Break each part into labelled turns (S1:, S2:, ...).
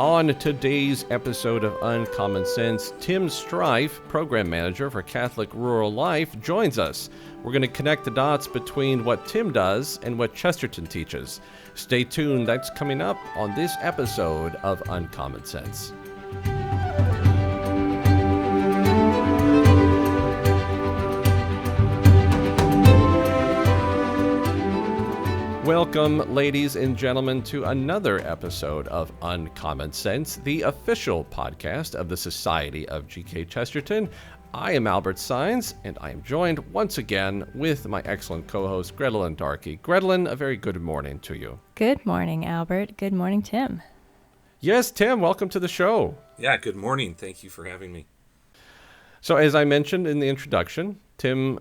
S1: On today's episode of Uncommon Sense, Tim Streiff, Program Manager for Catholic Rural Life, joins us. We're going to connect the dots between what Tim does and what Chesterton teaches. Stay tuned, that's coming up on this episode of Uncommon Sense. Welcome, ladies and gentlemen, to another episode of Uncommon Sense, the official podcast of the Society of G.K. Chesterton. I am Albert Saenz, and I am joined once again with my excellent co-host, Grettelyn Darkey. Grettelyn, a very good morning to you.
S2: Good morning, Albert. Good morning, Tim.
S1: Yes, Tim, welcome to the show.
S3: Yeah, good morning. Thank you for having me.
S1: So as I mentioned in the introduction, Tim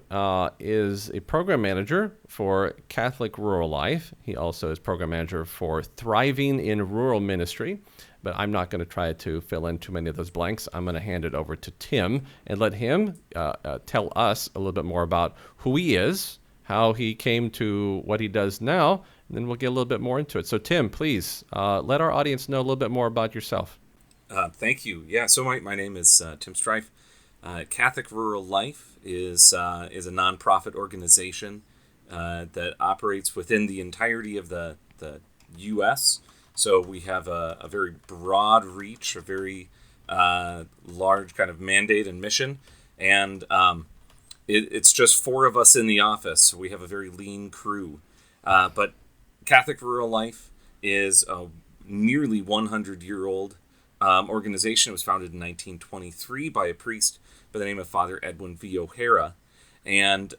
S1: is a program manager for Catholic Rural Life. He also is program manager for Thriving in Rural Ministry. But I'm not going to try to fill in too many of those blanks. I'm going to hand it over to Tim and let him tell us a little bit more about who he is, how he came to what he does now, and then we'll get a little bit more into it. So Tim, please let our audience know a little bit more about yourself.
S3: Thank you. Yeah, so my name is Tim Streiff. Catholic Rural Life is a nonprofit organization that operates within the entirety of the U.S., so we have a very broad reach, a very large kind of mandate and mission, and it's just four of us in the office, so we have a very lean crew. But Catholic Rural Life is a nearly 100-year-old organization. It was founded in 1923 by a priest by the name of Father Edwin V. O'Hara, and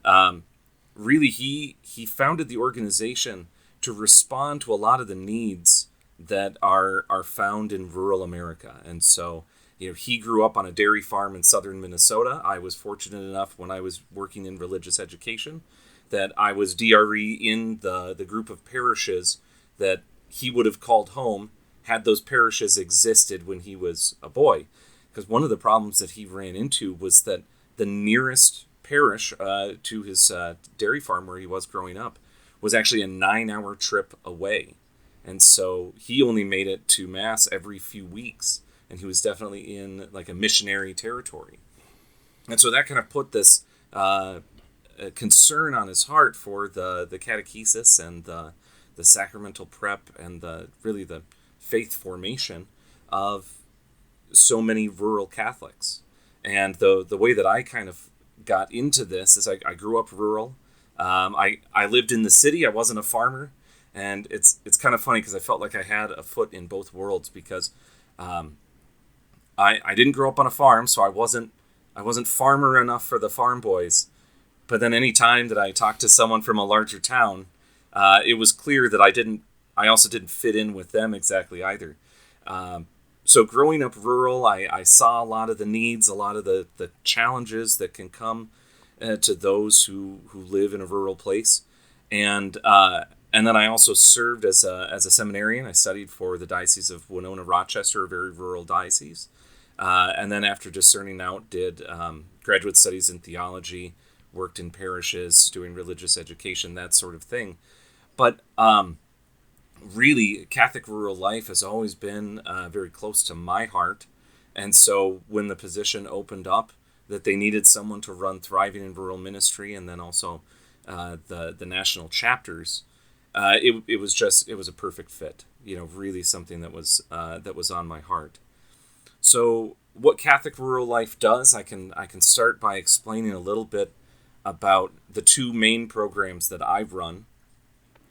S3: really he founded the organization to respond to a lot of the needs that are found in rural America. And so, he grew up on a dairy farm in southern Minnesota. I was fortunate enough when I was working in religious education that I was DRE in the group of parishes that he would have called home had those parishes existed when he was a boy. Because one of the problems that he ran into was that the nearest parish to his dairy farm where he was growing up was actually a 9-hour trip away. And so he only made it to Mass every few weeks, and he was definitely in like a missionary territory. And so that kind of put this concern on his heart for the catechesis and the sacramental prep and the faith formation of so many rural Catholics. And the way that I kind of got into this is I grew up rural. I lived in the city. I wasn't a farmer. And it's kind of funny because I felt like I had a foot in both worlds because I didn't grow up on a farm, so I wasn't farmer enough for the farm boys. But then any time that I talked to someone from a larger town, it was clear that I also didn't fit in with them exactly either. So growing up rural, I saw a lot of the needs, a lot of the challenges that can come to those who live in a rural place. And then I also served as a seminarian. I studied for the Diocese of Winona-Rochester, a very rural diocese. And then after discerning out, did graduate studies in theology, worked in parishes, doing religious education, that sort of thing. But really, Catholic Rural Life has always been very close to my heart. And so when the position opened up that they needed someone to run Thriving in Rural Ministry and then also the national chapters, it was a perfect fit, really something that was on my heart. So what Catholic Rural Life does, I can start by explaining a little bit about the two main programs that I've run.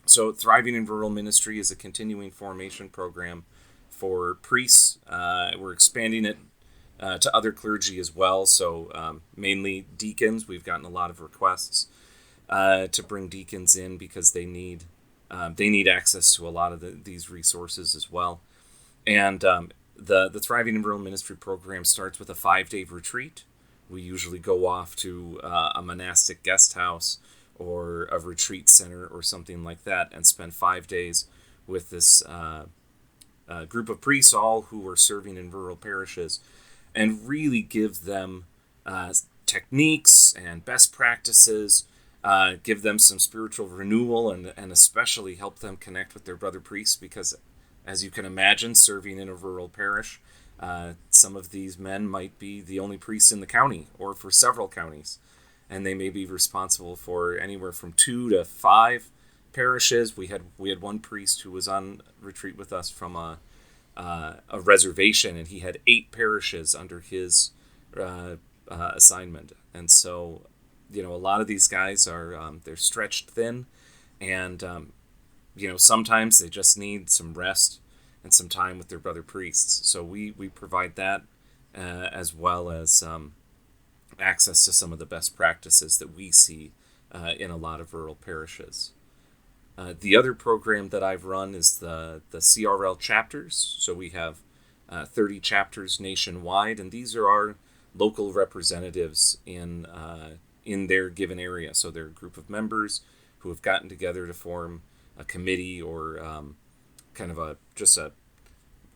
S3: So Thriving in Rural Ministry is a continuing formation program for priests. We're expanding it to other clergy as well. So mainly deacons. We've gotten a lot of requests to bring deacons in because they need access to a lot of these resources as well. And the Thriving in Rural Ministry program starts with a 5-day retreat. We usually go off to a monastic guest house or a retreat center or something like that and spend 5 days with this group of priests, all who are serving in rural parishes, and really give them techniques and best practices, give them some spiritual renewal, and especially help them connect with their brother priests, because as you can imagine, serving in a rural parish, some of these men might be the only priest in the county or for several counties, and they may be responsible for anywhere from 2 to 5 parishes. We had one priest who was on retreat with us from a reservation, and he had 8 parishes under his assignment. And so, a lot of these guys are they're stretched thin, and sometimes they just need some rest and some time with their brother priests. So we provide that, as well as access to some of the best practices that we see in a lot of rural parishes. The other program that I've run is the CRL chapters. So we have 30 chapters nationwide, and these are our local representatives in their given area. So they're a group of members who have gotten together to form a committee, or kind of a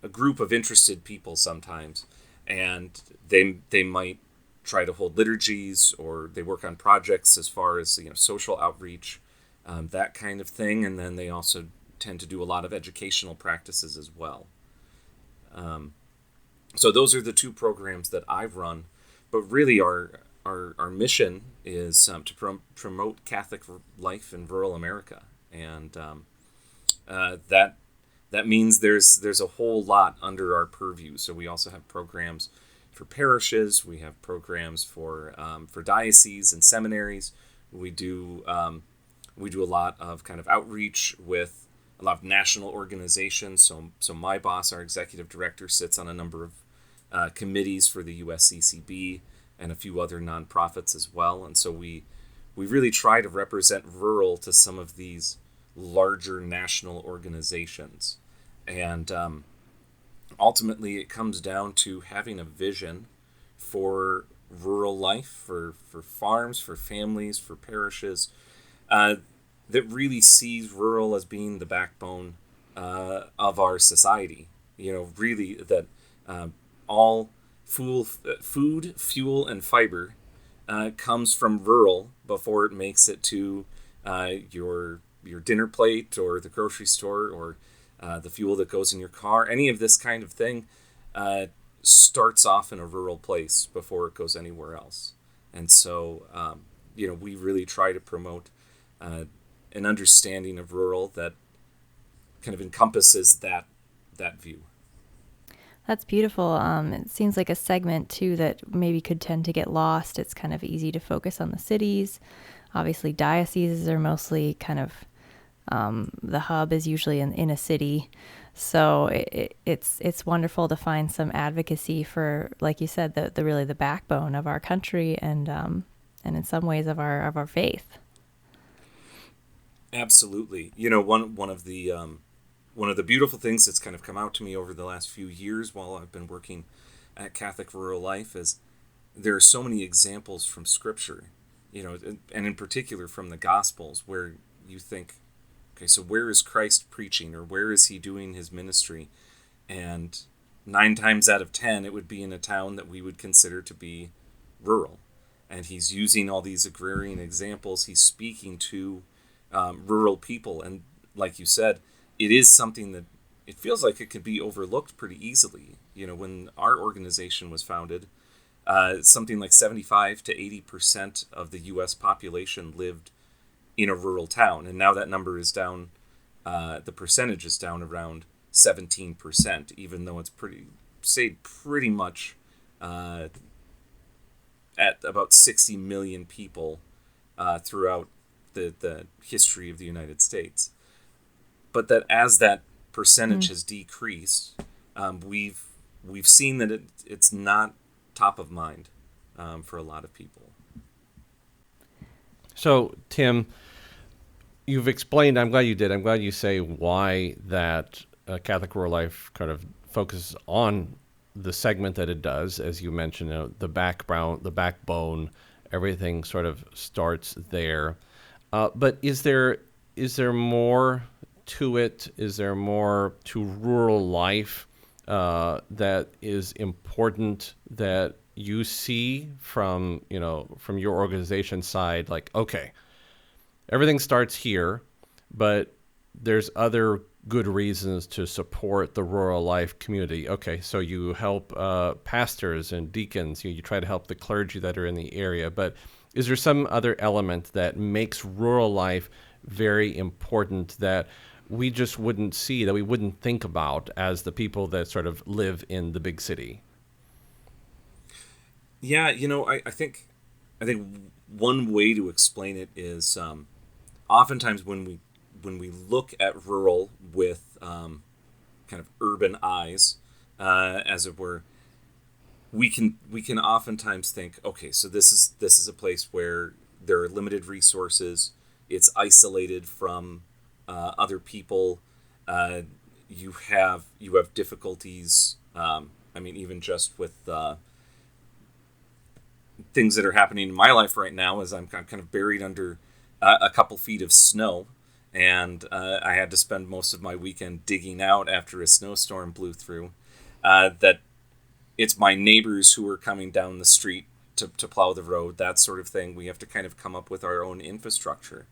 S3: group of interested people sometimes, and they might try to hold liturgies, or they work on projects as far as social outreach, that kind of thing, and then they also tend to do a lot of educational practices as well. So those are the 2 programs that I've run, but really our mission is to promote Catholic life in rural America, and that means there's a whole lot under our purview. So we also have programs for parishes. We have programs for dioceses and seminaries. We do a lot of kind of outreach with a lot of national organizations. So my boss, our executive director, sits on a number of committees for the USCCB and a few other nonprofits as well. And so we really try to represent rural to some of these larger national organizations. And ultimately, it comes down to having a vision for rural life, for farms, for families, for parishes, that really sees rural as being the backbone of our society. Really that all food, fuel, and fiber comes from rural before it makes it to your dinner plate or the grocery store, or the fuel that goes in your car. Any of this kind of thing starts off in a rural place before it goes anywhere else. And so, we really try to promote an understanding of rural that kind of encompasses that view.
S2: That's beautiful. It seems like a segment, too, that maybe could tend to get lost. It's kind of easy to focus on the cities. Obviously, dioceses are mostly kind of, the hub is usually in a city. So it's wonderful to find some advocacy for, like you said, the really the backbone of our country, and in some ways of our faith.
S3: Absolutely. One of the beautiful things that's kind of come out to me over the last few years while I've been working at Catholic Rural Life is there are so many examples from Scripture, and in particular from the Gospels, where you think, okay, so where is Christ preaching, or where is he doing his ministry? And 9 times out of 10, it would be in a town that we would consider to be rural. And he's using all these agrarian examples. He's speaking to rural people. And like you said, it is something that it feels like it could be overlooked pretty easily. When our organization was founded, something like 75 to 80% of the U.S. population lived in a rural town. And now that number is down, the percentage is down around 17%, even though it's pretty much at about 60 million people throughout the history of the United States. But that as that percentage has decreased, we've seen that it's not top of mind for a lot of people.
S1: So, Tim, you've explained, I'm glad you did, I'm glad you say why that Catholic Rural Life kind of focuses on the segment that it does. As you mentioned, the backbone, everything sort of starts there. But is there more to it? Is there more to rural life that is important that you see from your organization side? Like, okay, everything starts here, but there's other good reasons to support the rural life community. Okay, so you help pastors and deacons, you try to help the clergy that are in the area, but is there some other element that makes rural life very important that we just wouldn't see, that we wouldn't think about as the people that sort of live in the big city?
S3: Yeah, I think one way to explain it is oftentimes when we look at rural with kind of urban eyes, as it were, we can oftentimes think, okay, so this is a place where there are limited resources. It's isolated from other people. You have difficulties. Even just with things that are happening in my life right now, as I'm kind of buried under a couple feet of snow, and I had to spend most of my weekend digging out after a snowstorm blew through. That it's my neighbors who are coming down the street to plow the road, that sort of thing. We have to kind of come up with our own infrastructure.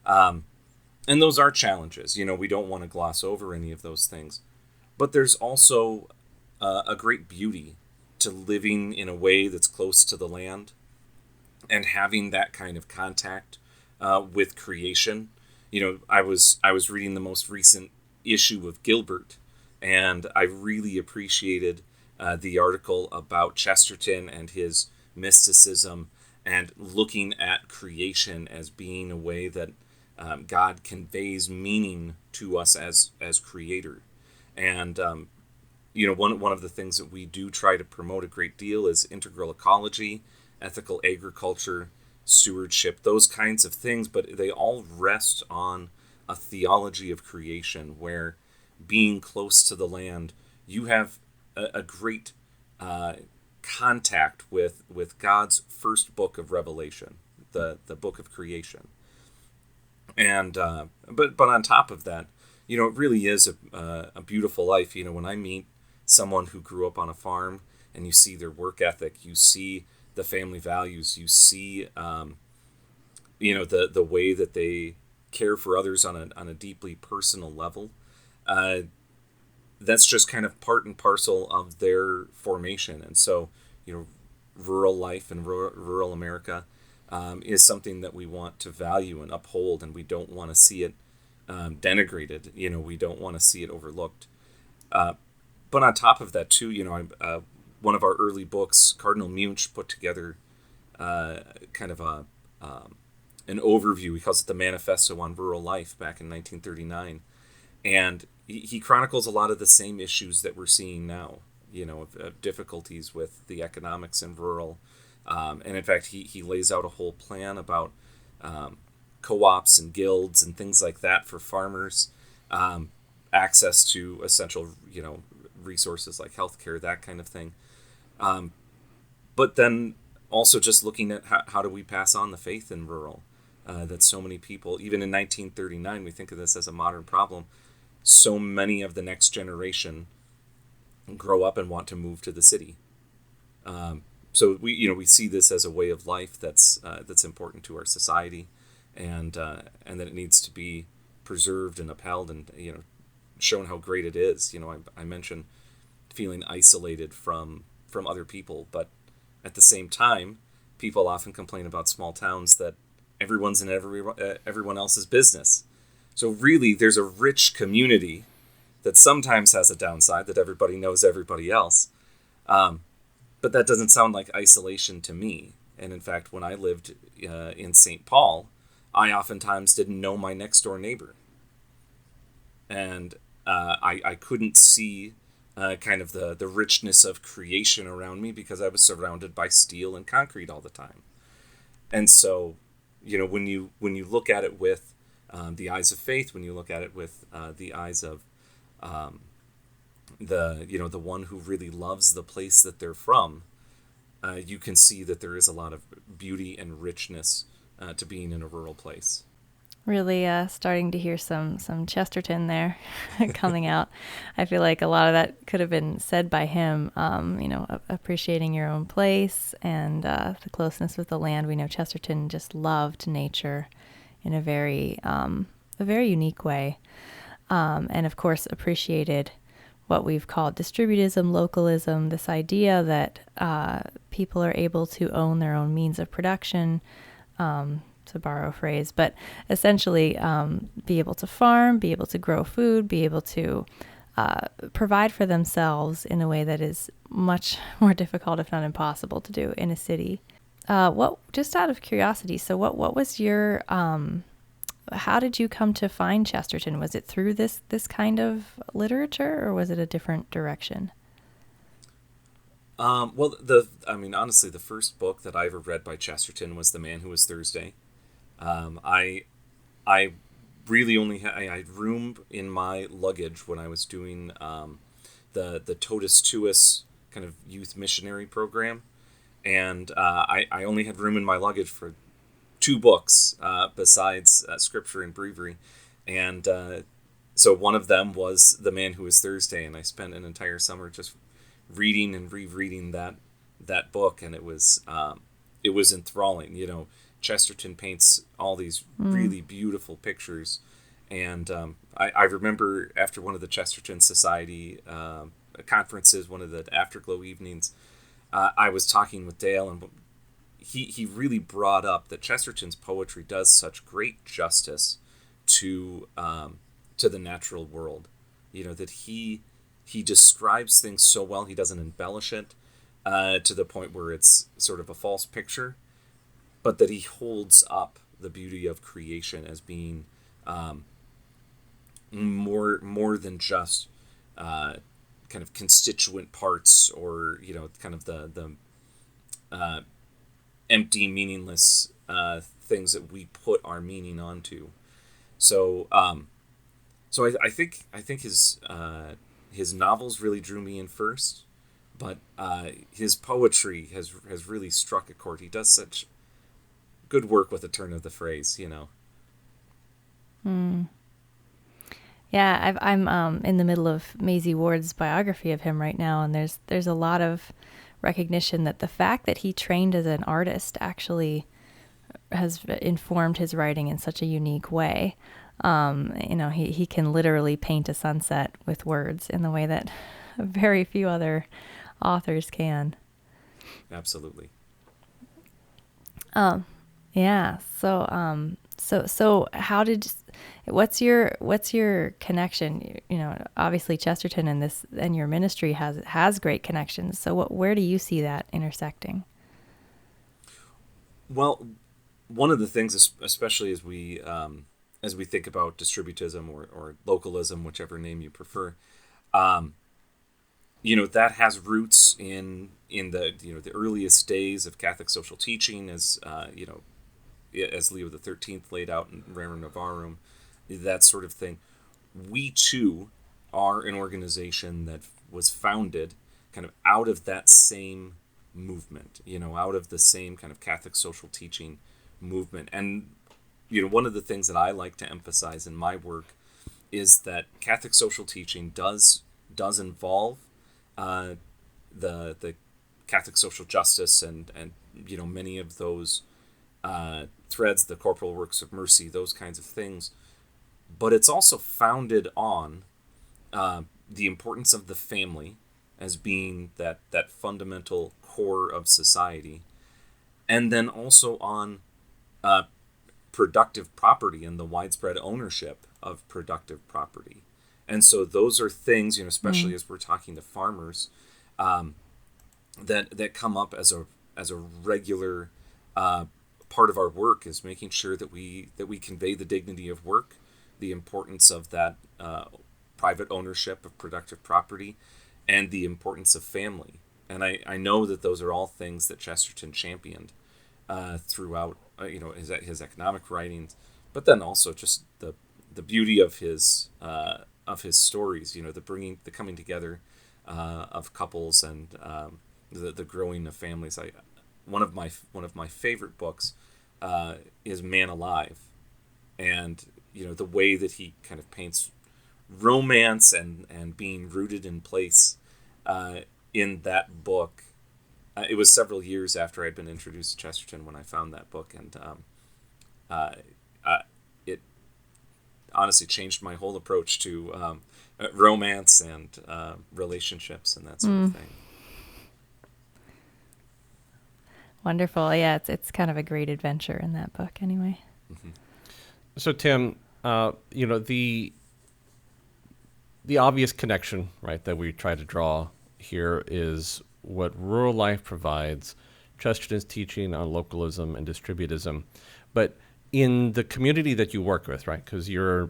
S3: And those are challenges. We don't want to gloss over any of those things. But there's also a great beauty to living in a way that's close to the land and having that kind of contact with creation. I was reading the most recent issue of Gilbert, and I really appreciated the article about Chesterton and his mysticism and looking at creation as being a way that God conveys meaning to us as creator. And one of the things that we do try to promote a great deal is integral ecology, ethical agriculture, stewardship, those kinds of things, but they all rest on a theology of creation where, being close to the land, you have a great contact with God's first book of Revelation, the book of creation. And but on top of that, it really is a beautiful life. When I meet someone who grew up on a farm and you see their work ethic, you see the family values, you see the way that they care for others on a deeply personal level. That's just kind of part and parcel of their formation. And so, rural life and rural America is something that we want to value and uphold, and we don't want to see it denigrated. We don't want to see it overlooked. But on top of that, too, one of our early books, Cardinal Munch, put together kind of an overview. He calls it the Manifesto on Rural Life back in 1939. And he chronicles a lot of the same issues that we're seeing now, of difficulties with the economics in rural. And in fact, he lays out a whole plan about co-ops and guilds and things like that for farmers, access to essential, resources like healthcare, that kind of thing. But then also just looking at how do we pass on the faith in rural, that so many people, even in 1939, we think of this as a modern problem. So many of the next generation grow up and want to move to the city. So we see this as a way of life that's important to our society, and that it needs to be preserved and upheld, and shown how great it is. I mentioned feeling isolated from other people, but at the same time, people often complain about small towns that everyone's in everyone else's business. So really, there's a rich community that sometimes has a downside, that everybody knows everybody else. But that doesn't sound like isolation to me. And in fact, when I lived in St. Paul, I oftentimes didn't know my next door neighbor. And I couldn't see kind of the richness of creation around me because I was surrounded by steel and concrete all the time. And so, when you look at it with the eyes of faith, when you look at it with the eyes of the one who really loves the place that they're from, you can see that there is a lot of beauty and richness to being in a rural place.
S2: Really starting to hear some Chesterton there coming out. I feel like a lot of that could have been said by him, appreciating your own place and the closeness with the land. We know Chesterton just loved nature in a very unique way. and of course appreciated what we've called distributism, localism, this idea that people are able to own their own means of production, to borrow a phrase, but essentially be able to farm, be able to grow food, be able to provide for themselves in a way that is much more difficult, if not impossible, to do in a city. Just out of curiosity, so what was your how did you come to find Chesterton? Was it through this kind of literature, or was it a different direction?
S3: Well, honestly, the first book that I ever read by Chesterton was The Man Who Was Thursday. I really only I had room in my luggage when I was doing the Totus Tuus kind of youth missionary program, and I only had room in my luggage for 2 books besides Scripture and Breviary, and so one of them was The Man Who Was Thursday, and I spent an entire summer just reading and rereading that book, and it was enthralling. Chesterton paints all these really beautiful pictures, and I remember after one of the Chesterton Society conferences, one of the Afterglow evenings, I was talking with Dale, and he really brought up that Chesterton's poetry does such great justice to the natural world. That he describes things so well. He doesn't embellish it to the point where it's sort of a false picture, but that he holds up the beauty of creation as being more than just kind of constituent parts, or kind of the empty, meaningless things that we put our meaning onto. So I think his novels really drew me in first, but his poetry has really struck a chord. He does such good work with a turn of the phrase,
S2: Yeah, I'm in the middle of Maisie Ward's biography of him right now, and there's a lot of recognition that the fact that he trained as an artist actually has informed his writing in such a unique way. He can literally paint a sunset with words in the way that very few other authors can.
S3: Absolutely.
S2: Yeah. So what's your connection? Obviously Chesterton and your ministry has great connections. So where do you see that intersecting?
S3: Well, one of the things, especially as we think about distributism or localism, whichever name you prefer, that has roots in the earliest days of Catholic social teaching, as Leo XIII laid out in Rerum Novarum, that sort of thing. We too are an organization that was founded kind of out of that same movement, out of the same kind of Catholic social teaching movement. And one of the things that I like to emphasize in my work is that Catholic social teaching does involve the Catholic social justice and many of those threads, the corporal works of mercy, those kinds of things. But it's also founded on the importance of the family as being that fundamental core of society, and then also on productive property and the widespread ownership of productive property. And so those are things, especially as we're talking to farmers, that come up as a regular part of our work, is making sure that we convey the dignity of work, the importance of that private ownership of productive property, and the importance of family. And I know that those are all things that Chesterton championed throughout his economic writings, but then also just the beauty of his stories, the coming together of couples, and the growing of families. One of my favorite books is Man Alive, and the way that he kind of paints romance and being rooted in place in that book. It was several years after I'd been introduced to Chesterton when I found that book, and honestly changed my whole approach to romance and relationships and that sort of thing.
S2: Wonderful. Yeah, it's kind of a great adventure in that book anyway.
S3: Mm-hmm.
S1: So Tim, the obvious connection, right, that we try to draw here is what rural life provides, Chesterton's teaching on localism and distributism. But in the community that you work with, right, because you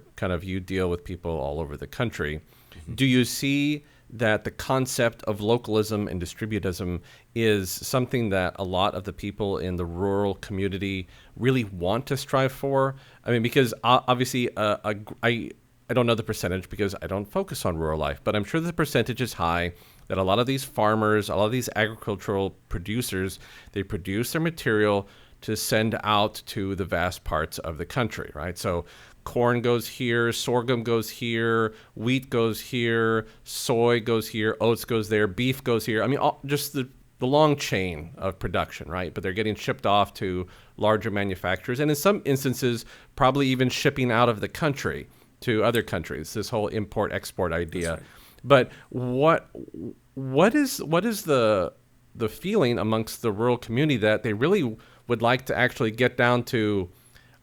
S1: deal with people all over the country, do you see that the concept of localism and distributism is something that a lot of the people in the rural community really want to strive for? I mean, because obviously I don't know the percentage because I don't focus on rural life, but I'm sure the percentage is high that a lot of these farmers, a lot of these agricultural producers, they produce their material to send out to the vast parts of the country, right? So corn goes here, sorghum goes here, wheat goes here, soy goes here, oats goes there, beef goes here. I mean, just the long chain of production, right? But they're getting shipped off to larger manufacturers, and in some instances, probably even shipping out of the country to other countries. This whole import-export idea.
S3: Right.
S1: But what is the feeling amongst the rural community that they really would like to actually get down to?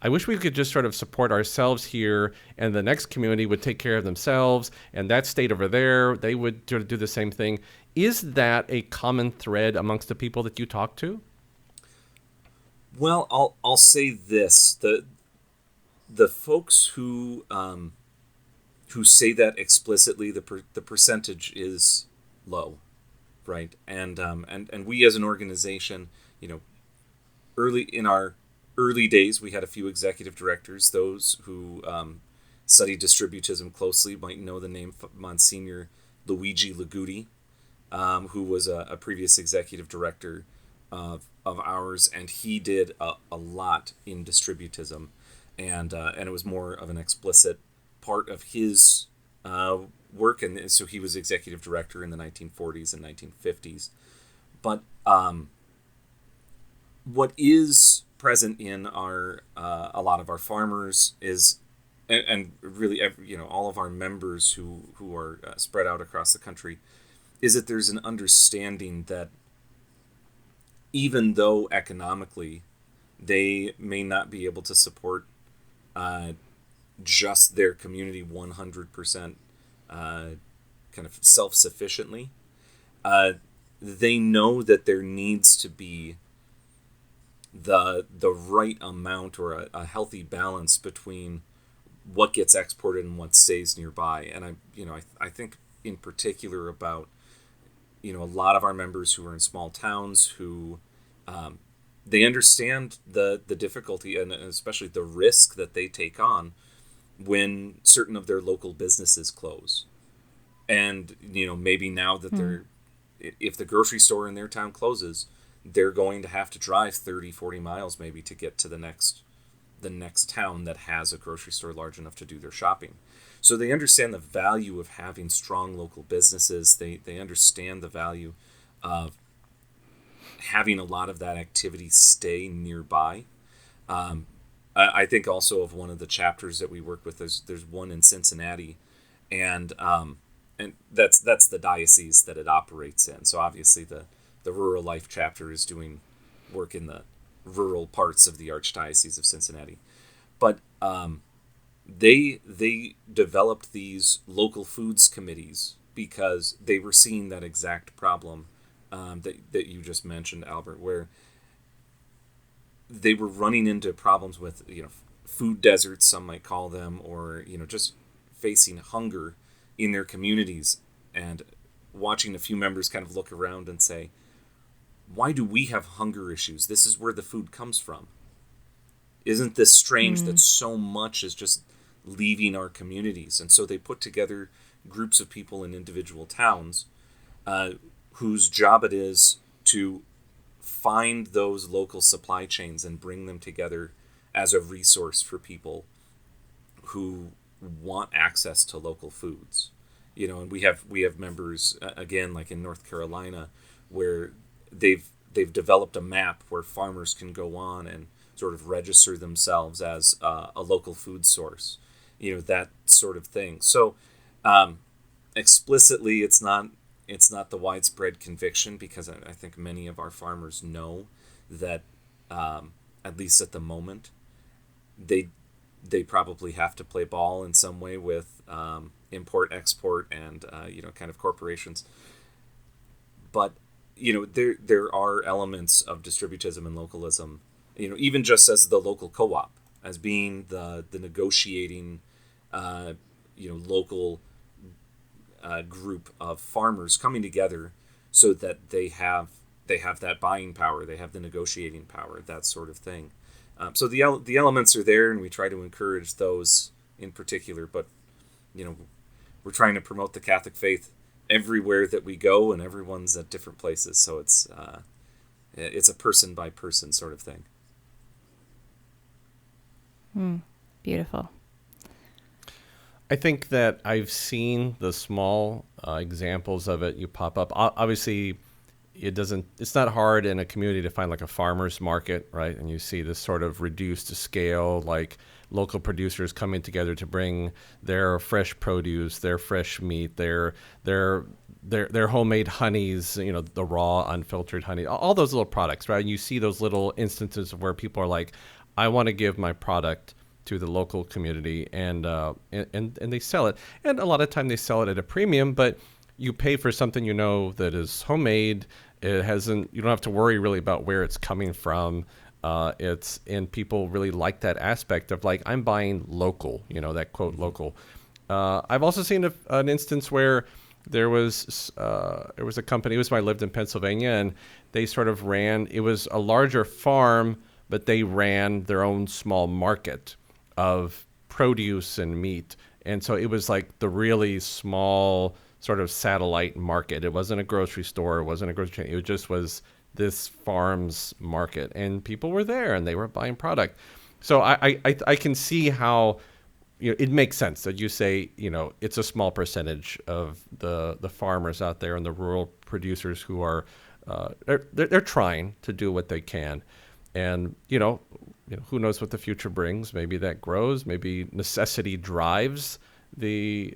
S1: I wish we could just sort of support ourselves here, and the next community would take care of themselves, and that state over there, they would sort of do the same thing. Is that a common thread amongst the people that you talk to?
S3: Well, I'll say this: the folks who say that explicitly, the percentage is low, right? And we as an organization, early in our early days, we had a few executive directors. Those who study distributism closely might know the name Monsignor Luigi Liguti, who was a previous executive director of ours, and he did a lot in distributism, and it was more of an explicit part of his work, and so he was executive director in the 1940s and 1950s. But what is present in our a lot of our farmers is, and really all of our members who are spread out across the country, is that there's an understanding that even though economically they may not be able to support just their community 100% kind of self-sufficiently, they know that there needs to be the right amount or a healthy balance between what gets exported and what stays nearby. And I think in particular about a lot of our members who are in small towns who they understand the difficulty and especially the risk that they take on when certain of their local businesses close. And maybe now that if the grocery store in their town closes, they're going to have to drive 30-40 miles maybe to get to the next town that has a grocery store large enough to do their shopping. So they understand the value of having strong local businesses. They understand the value of having a lot of that activity stay nearby. I think also of one of the chapters that we work with, there's one in Cincinnati, and that's the diocese that it operates in. So obviously the Rural Life chapter is doing work in the rural parts of the Archdiocese of Cincinnati. But they developed these local foods committees because they were seeing that exact problem that you just mentioned, Albert, where they were running into problems with food deserts, some might call them, or just facing hunger in their communities, and watching a few members kind of look around and say, why do we have hunger issues? This is where the food comes from. Isn't this strange that so much is just leaving our communities? And so they put together groups of people in individual towns whose job it is to find those local supply chains and bring them together as a resource for people who want access to local foods. And we have members again, like in North Carolina, where they've developed a map where farmers can go on and sort of register themselves as a local food source. that sort of thing. So explicitly, it's not the widespread conviction, because I think many of our farmers know that, at least at the moment, they probably have to play ball in some way with import, export, and kind of corporations. But there are elements of distributism and localism. Even just as the local co-op, as being the negotiating, local group of farmers coming together so that they have that buying power, they have the negotiating power, that sort of thing. So the elements are there, and we try to encourage those in particular. But we're trying to promote the Catholic faith everywhere that we go, and everyone's at different places. So it's a person by person sort of thing.
S2: Beautiful.
S1: I think that I've seen the small examples of it. You pop up. Obviously, it's not hard in a community to find like a farmer's market, right? And you see this sort of reduced scale, like local producers coming together to bring their fresh produce, their fresh meat, their homemade honeys, the raw, unfiltered honey, all those little products, right? And you see those little instances where people are like, I want to give my product to the local community, and they sell it. And a lot of time they sell it at a premium, but you pay for something that is homemade. You don't have to worry really about where it's coming from. And people really like that aspect of like, I'm buying local, that quote local. I've also seen an instance where there was a company. It was when I lived in Pennsylvania, and they sort of it was a larger farm, but they ran their own small market of produce and meat. And so it was like the really small sort of satellite market. It wasn't a grocery store. It wasn't a grocery chain. It just was this farm's market, and people were there and they were buying product. So I can see how it makes sense that you say it's a small percentage of the farmers out there and the rural producers who are they're trying to do what they can, and who knows what the future brings. Maybe that grows. Maybe necessity drives the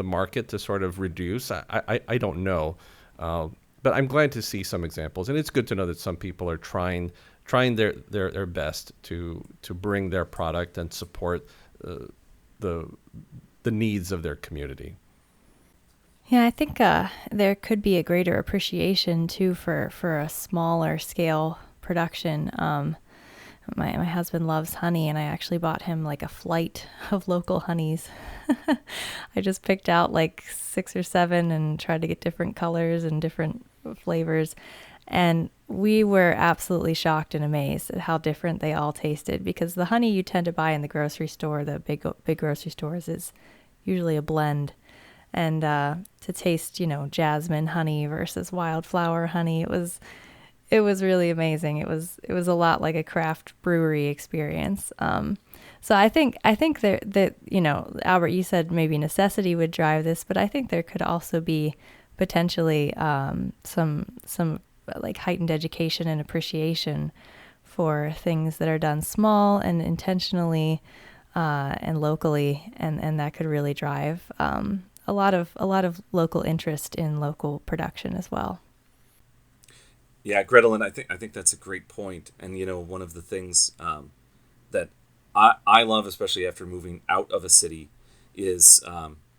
S1: market to sort of reduce. I don't know. But I'm glad to see some examples, and it's good to know that some people are trying their best to bring their product and support the needs of their community.
S2: Yeah, I think there could be a greater appreciation too for a smaller scale production. My husband loves honey, and I actually bought him like a flight of local honeys. I just picked out like 6 or 7 and tried to get different colors and different flavors. And we were absolutely shocked and amazed at how different they all tasted, because the honey you tend to buy in the grocery store, the big grocery stores, is usually a blend. And to taste, jasmine honey versus wildflower honey, it was really amazing. It was a lot like a craft brewery experience. So I think that Albert, you said maybe necessity would drive this, but I think there could also be potentially some like heightened education and appreciation for things that are done small and intentionally and locally, and that could really drive a lot of local interest in local production as well.
S3: Yeah, Grettelyn, I think that's a great point. And one of the things that I love, especially after moving out of a city, is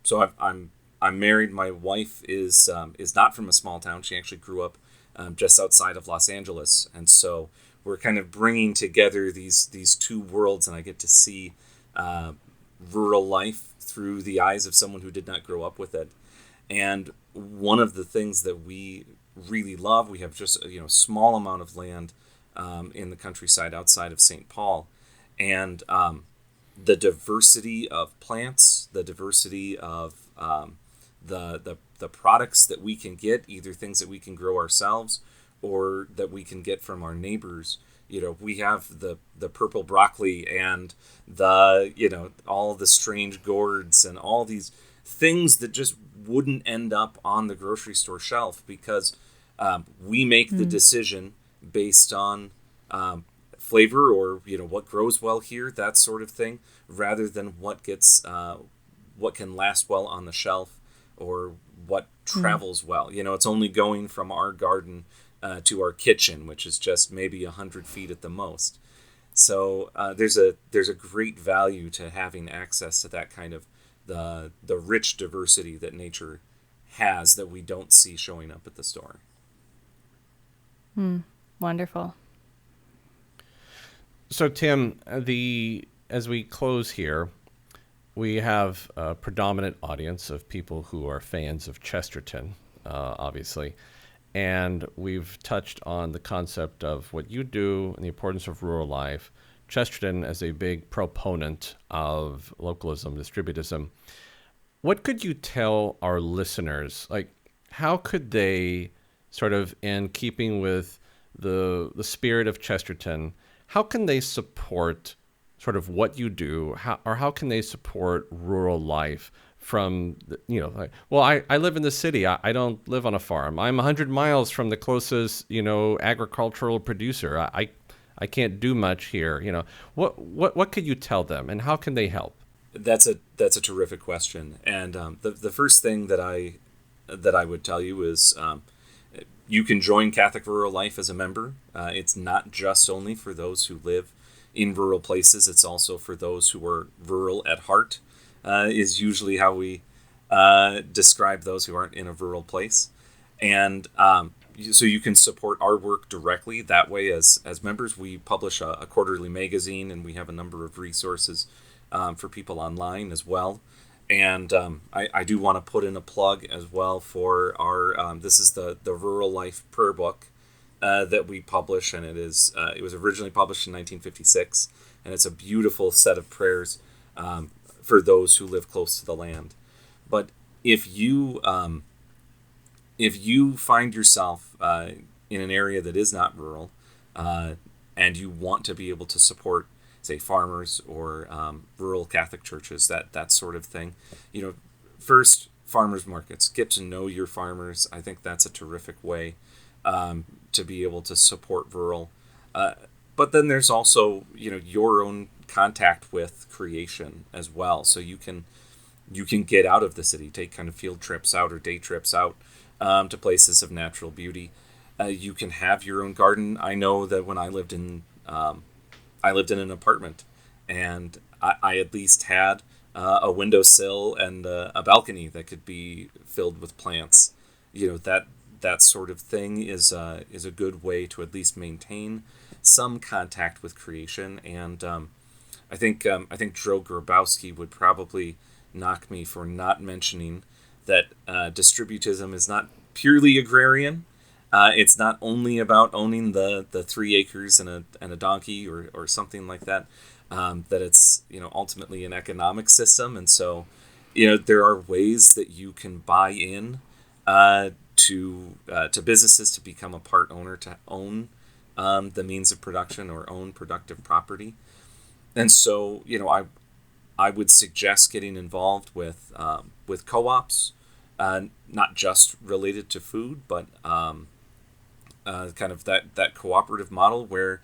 S3: so I'm married. My wife is not from a small town. She actually grew up just outside of Los Angeles, and so we're kind of bringing together these two worlds, and I get to see rural life through the eyes of someone who did not grow up with it. And one of the things that we really love, we have just a small amount of land in the countryside outside of St. Paul, and the diversity of plants, the diversity of the products that we can get, either things that we can grow ourselves or that we can get from our neighbors. We have the purple broccoli and the all the strange gourds and all these things that just wouldn't end up on the grocery store shelf, because we make the decision based on flavor, or what grows well here, that sort of thing, rather than what can last well on the shelf, or what travels well. It's only going from our garden to our kitchen, which is just maybe 100 feet at the most. So there's a great value to having access to that kind of the rich diversity that nature has that we don't see showing up at the store.
S2: Wonderful.
S1: So Tim, as we close here, we have a predominant audience of people who are fans of Chesterton, obviously. And we've touched on the concept of what you do and the importance of rural life. Chesterton as a big proponent of localism, distributism. What could you tell our listeners? Like, how could they, sort of in keeping with the spirit of Chesterton, how can they support sort of what you do, how can they support rural life from, I live in the city. I don't live on a farm. I'm 100 miles from the closest, agricultural producer. I can't do much here. What could you tell them, and how can they help?
S3: That's a terrific question. And the first thing that I would tell you is you can join Catholic Rural Life as a member. It's not just only for those who live in rural places. It's also for those who are rural at heart, is usually how we describe those who aren't in a rural place. And so you can support our work directly that way as members. We publish a quarterly magazine, and we have a number of resources for people online as well. And I do want to put in a plug as well for our, this is the Rural Life Prayer Book that we publish, and it was originally published in 1956, and it's a beautiful set of prayers for those who live close to the land. But if you find yourself in an area that is not rural, and you want to be able to support, say, farmers or rural Catholic churches, that sort of thing, first, farmers markets, get to know your farmers. I think that's a terrific way to be able to support rural. But then there's also, your own contact with creation as well. So you can get out of the city, take kind of field trips out or day trips out to places of natural beauty. You can have your own garden. I know that when I lived in an apartment, and I at least had a windowsill and a balcony that could be filled with plants. That sort of thing is a good way to at least maintain some contact with creation. And I think Joe Grabowski would probably knock me for not mentioning that distributism is not purely agrarian. It's not only about owning the 3 acres and a donkey or something like that. That it's ultimately an economic system, and so there are ways that you can buy in to businesses to become a part owner, to own the means of production or own productive property. And so I would suggest getting involved with co-ops, not just related to food, but kind of that cooperative model where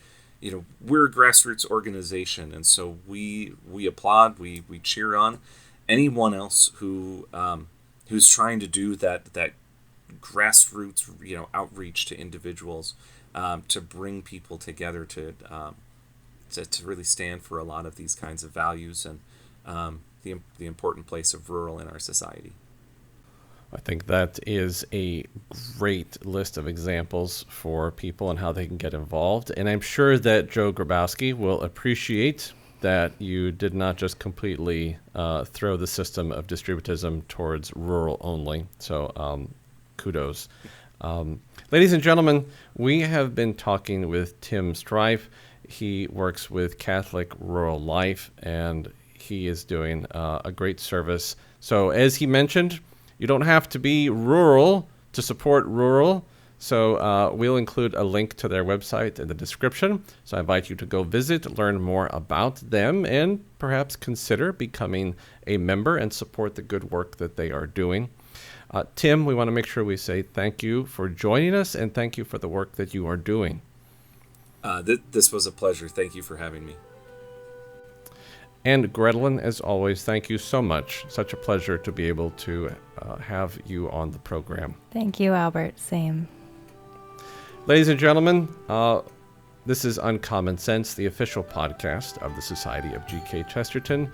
S3: we're a grassroots organization, and so we applaud, we cheer on anyone else who's trying to do that grassroots outreach to individuals, to bring people together to really stand for a lot of these kinds of values and the important place of rural in our society.
S1: I think that is a great list of examples for people and how they can get involved. And I'm sure that Joe Grabowski will appreciate that you did not just completely throw the system of distributism towards rural only. So kudos. Ladies and gentlemen, we have been talking with Tim Streiff. He works with Catholic Rural Life, and he is doing a great service. So as he mentioned, you don't have to be rural to support rural. So we'll include a link to their website in the description. So I invite you to go visit, learn more about them, and perhaps consider becoming a member and support the good work that they are doing. Tim, we want to make sure we say thank you for joining us, and thank you for the work that you are doing.
S3: This was a pleasure. Thank you for having me.
S1: And Grettelyn, as always, thank you so much. Such a pleasure to be able to have you on the program.
S2: Thank you, Albert. Same.
S1: Ladies and gentlemen, this is Uncommon Sense, the official podcast of the Society of G.K. Chesterton.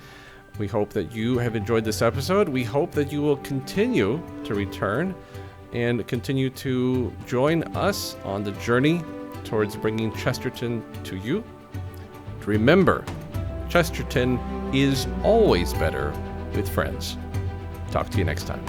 S1: We hope that you have enjoyed this episode. We hope that you will continue to return and continue to join us on the journey towards bringing Chesterton to you. Remember, Chesterton is always better with friends. Talk to you next time.